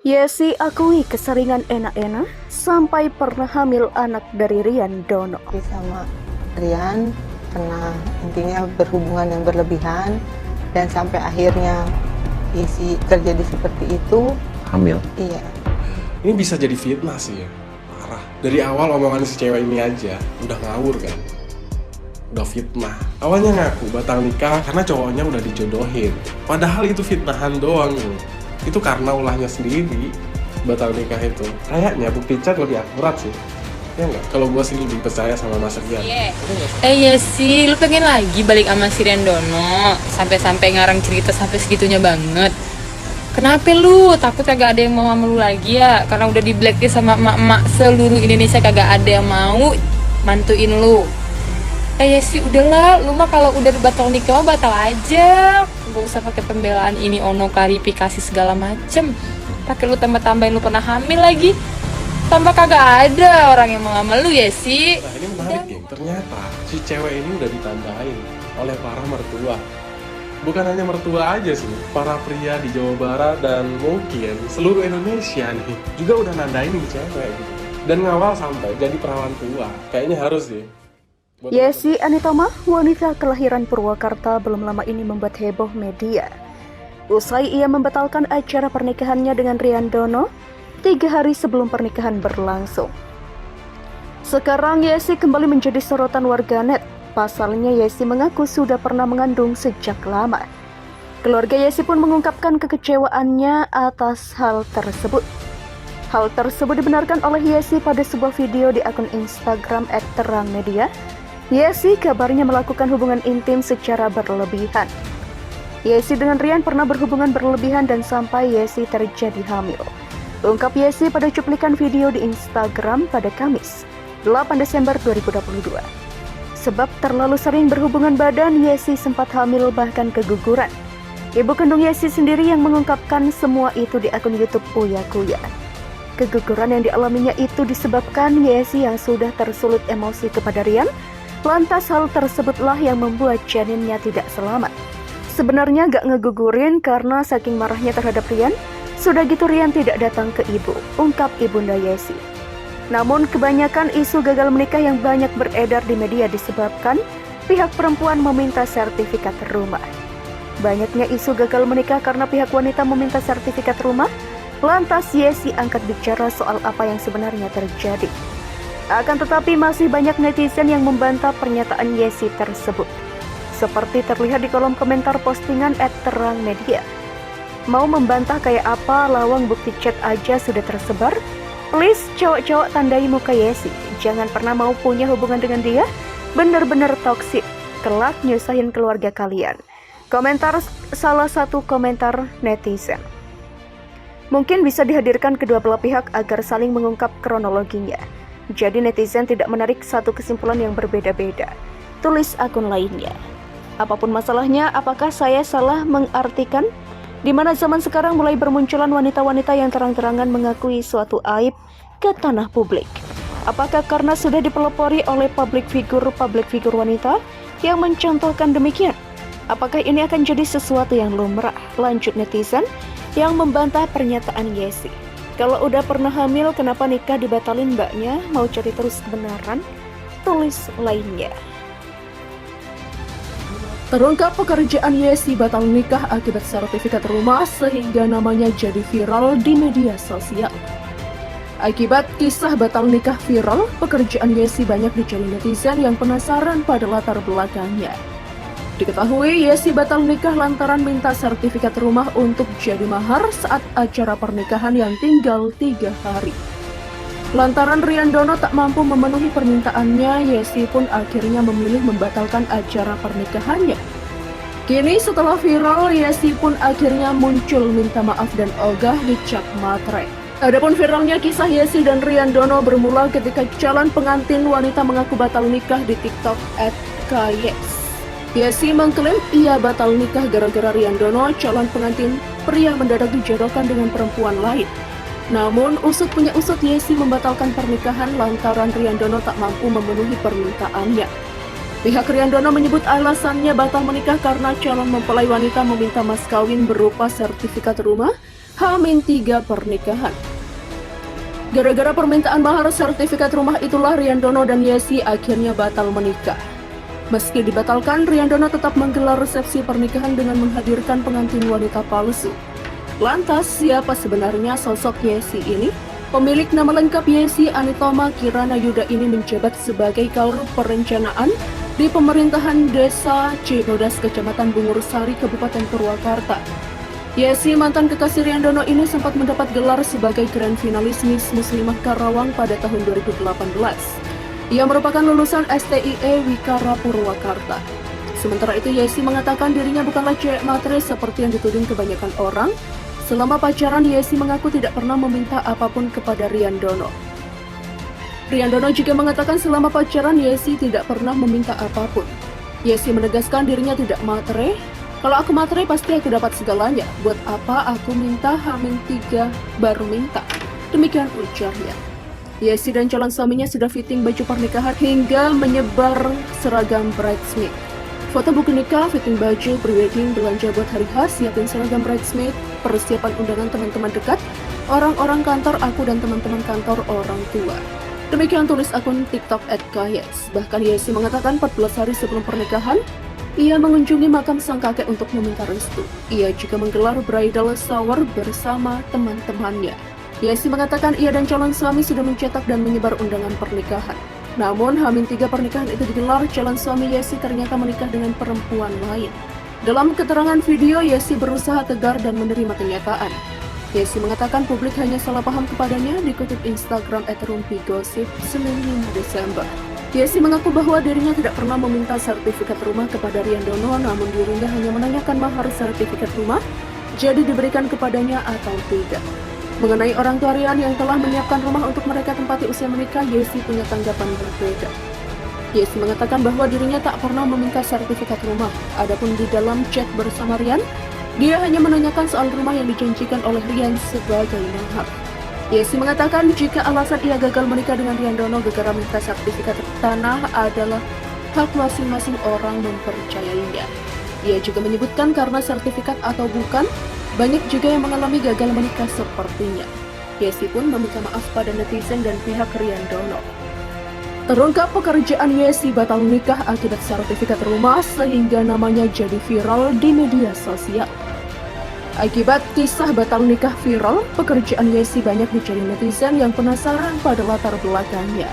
Yesi akui keseringan enak-enak sampai pernah hamil anak dari Rian Dono. Sama Rian pernah intinya berhubungan yang berlebihan dan sampai akhirnya terjadi seperti itu. Hamil? Iya. Ini bisa jadi fitnah sih ya, parah. Dari awal omongan si cewek ini aja udah ngawur kan, udah fitnah. Awalnya ngaku batal nikah karena cowoknya udah dijodohin, padahal itu fitnahan doang loh. Itu karena ulahnya sendiri batal nikah itu. Kayaknya bukti chat lebih akurat sih, ya nggak? Kalau gue sih lebih percaya sama Mas Rian. Iya sih, lu pengen lagi balik sama si Rian Dono sampai-sampai ngarang cerita sampai segitunya banget. Kenapa lu takut kagak ada yang mau sama lu lagi ya? Karena udah di blacklist sama emak-emak seluruh Indonesia, kagak ada yang mau mantuin lu. Ya sih udahlah, lu mah kalau udah batal nikah mah batal aja. Gak usah pakai pembelaan ini ono klarifikasi segala macem. Pakai lu tambah-tambahin lu pernah hamil lagi. Tambah kagak ada orang yang mau sama lu ya sih. Nah ini menarik geng, ternyata si cewek ini udah ditandain oleh para mertua. Bukan hanya mertua aja sih, para pria di Jawa Barat dan mungkin seluruh Indonesia nih juga udah nandain nih cewek gitu. Dan ngawal sampai jadi perawan tua. Kayaknya harus sih. Yesi Anitama, wanita kelahiran Purwakarta, belum lama ini membuat heboh media. Usai ia membatalkan acara pernikahannya dengan Rian Dono 3 hari sebelum pernikahan berlangsung. Sekarang Yesi kembali menjadi sorotan warganet. Pasalnya Yesi mengaku sudah pernah mengandung sejak lama. Keluarga Yesi pun mengungkapkan kekecewaannya atas hal tersebut. Hal tersebut dibenarkan oleh Yesi pada sebuah video di akun Instagram @terangmedia. Yesi kabarnya melakukan hubungan intim secara berlebihan. Yesi dengan Rian pernah berhubungan berlebihan dan sampai Yesi terjadi hamil. Ungkap Yesi pada cuplikan video di Instagram pada Kamis, 8 Desember 2022. Sebab terlalu sering berhubungan badan, Yesi sempat hamil bahkan keguguran. Ibu kandung Yesi sendiri yang mengungkapkan semua itu di akun YouTube Uya Kuya. Keguguran yang dialaminya itu disebabkan Yesi yang sudah tersulut emosi kepada Rian. Lantas hal tersebutlah yang membuat janinnya tidak selamat. Sebenarnya gak ngegugurin karena saking marahnya terhadap Rian. Sudah gitu Rian tidak datang ke ibu, ungkap ibunda Yesi. Namun kebanyakan isu gagal menikah yang banyak beredar di media disebabkan pihak perempuan meminta sertifikat rumah. Banyaknya isu gagal menikah karena pihak wanita meminta sertifikat rumah. Lantas Yesi angkat bicara soal apa yang sebenarnya terjadi. Akan tetapi masih banyak netizen yang membantah pernyataan Yesi tersebut. Seperti terlihat di kolom komentar postingan @terangmedia. Mau membantah kayak apa, lawang bukti chat aja sudah tersebar. Please cowok-cowok tandai muka Yesi. Jangan pernah mau punya hubungan dengan dia. Bener-bener toksik. Kelak nyusahin keluarga kalian. Komentar salah satu komentar netizen. Mungkin bisa dihadirkan kedua belah pihak agar saling mengungkap kronologinya. Jadi netizen tidak menarik satu kesimpulan yang berbeda-beda. Tulis akun lainnya. Apapun masalahnya, apakah saya salah mengartikan? Di mana zaman sekarang mulai bermunculan wanita-wanita yang terang-terangan mengakui suatu aib ke tanah publik. Apakah karena sudah dipelopori oleh public figure wanita yang mencontohkan demikian? Apakah ini akan jadi sesuatu yang lumrah? Lanjut netizen yang membantah pernyataan Yesi. Kalau udah pernah hamil, kenapa nikah dibatalin mbaknya? Mau cari terus kebenaran? Tulis lainnya. Terungkap pekerjaan Yesi batal nikah akibat sertifikat rumah sehingga namanya jadi viral di media sosial. Akibat kisah batal nikah viral, pekerjaan Yesi banyak dicari netizen yang penasaran pada latar belakangnya. Diketahui Yesi batal nikah lantaran minta sertifikat rumah untuk jadi mahar saat acara pernikahan yang tinggal 3 hari. Lantaran Rian Dono tak mampu memenuhi permintaannya, Yesi pun akhirnya memilih membatalkan acara pernikahannya. Kini setelah viral, Yesi pun akhirnya muncul minta maaf dan ogah dicap matre. Adapun viralnya kisah Yesi dan Rian Dono bermula ketika calon pengantin wanita mengaku batal nikah di TikTok @kyes. Yesi mengklaim ia batal nikah gara-gara Rian Dono, calon pengantin pria, mendadak dijodohkan dengan perempuan lain. Namun, usut punya usut, Yesi membatalkan pernikahan lantaran Rian Dono tak mampu memenuhi permintaannya. Pihak Rian Dono menyebut alasannya batal menikah karena calon mempelai wanita meminta mas kawin berupa sertifikat rumah H-3 pernikahan. Gara-gara permintaan mahar sertifikat rumah itulah Riandono dan Yesi akhirnya batal menikah. Meski dibatalkan, Riandono tetap menggelar resepsi pernikahan dengan menghadirkan pengantin wanita palsu. Lantas, siapa sebenarnya sosok Yesi ini? Pemilik nama lengkap Yesi Anitoma Kirana Yuda ini menjabat sebagai Kaurup Perencanaan di pemerintahan Desa Cibodas, Kecamatan Bungursari, Kabupaten Purwakarta. Yesi, mantan kekasih Riandono ini sempat mendapat gelar sebagai Grand Finalis Miss Muslimah Karawang pada tahun 2018. Ia merupakan lulusan STIE Wikara Purwakarta. Sementara itu, Yesi mengatakan dirinya bukanlah cewek matre seperti yang dituding kebanyakan orang. Selama pacaran, Yesi mengaku tidak pernah meminta apapun kepada Riandono. Riandono juga mengatakan selama pacaran, Yesi tidak pernah meminta apapun. Yesi menegaskan dirinya tidak matre. Kalau aku matre pasti aku dapat segalanya. Buat apa aku minta H-3 baru minta? Demikian ujarnya. Yesi dan calon suaminya sudah fitting baju pernikahan hingga menyebar seragam bridesmaid. Foto buku nikah, fitting baju, prewedding, belanja buat hari khas, siapin seragam bridesmaid, persiapan undangan teman-teman dekat, orang-orang kantor aku dan teman-teman kantor orang tua. Demikian tulis akun TikTok @kyes. Bahkan Yesi mengatakan 14 hari sebelum pernikahan, ia mengunjungi makam sang kakek untuk meminta restu. Ia juga menggelar bridal shower bersama teman-temannya. Yesi mengatakan ia dan calon suami sudah mencetak dan menyebar undangan pernikahan. Namun, H-3 pernikahan itu digelar, calon suami Yesi ternyata menikah dengan perempuan lain. Dalam keterangan video, Yesi berusaha tegar dan menerima kenyataan. Yesi mengatakan publik hanya salah paham kepadanya, dikutip Instagram @rumpigosip Senin 5 Desember. Yesi mengaku bahwa dirinya tidak pernah meminta sertifikat rumah kepada Riandono, namun dirinya hanya menanyakan mahar sertifikat rumah, jadi diberikan kepadanya atau tidak. Mengenai orang tua Rian yang telah menyiapkan rumah untuk mereka tempati usia menikah, Yesi punya tanggapan berbeda. Yesi mengatakan bahwa dirinya tak pernah meminta sertifikat rumah. Adapun di dalam chat bersama Rian, dia hanya menanyakan soal rumah yang dijanjikan oleh Rian sebagai mahar. Yesi mengatakan jika alasan ia gagal menikah dengan Riandono gara-gara minta sertifikat tanah adalah hak masing-masing orang mempercayainya. Ia juga menyebutkan karena sertifikat atau bukan, banyak juga yang mengalami gagal menikah sepertinya. Yesi pun meminta maaf pada netizen dan pihak Riandono. Terungkap pekerjaan Yesi batal nikah akibat sertifikat rumah sehingga namanya jadi viral di media sosial. Akibat kisah batal nikah viral, pekerjaan Yesi banyak dicari netizen yang penasaran pada latar belakangnya.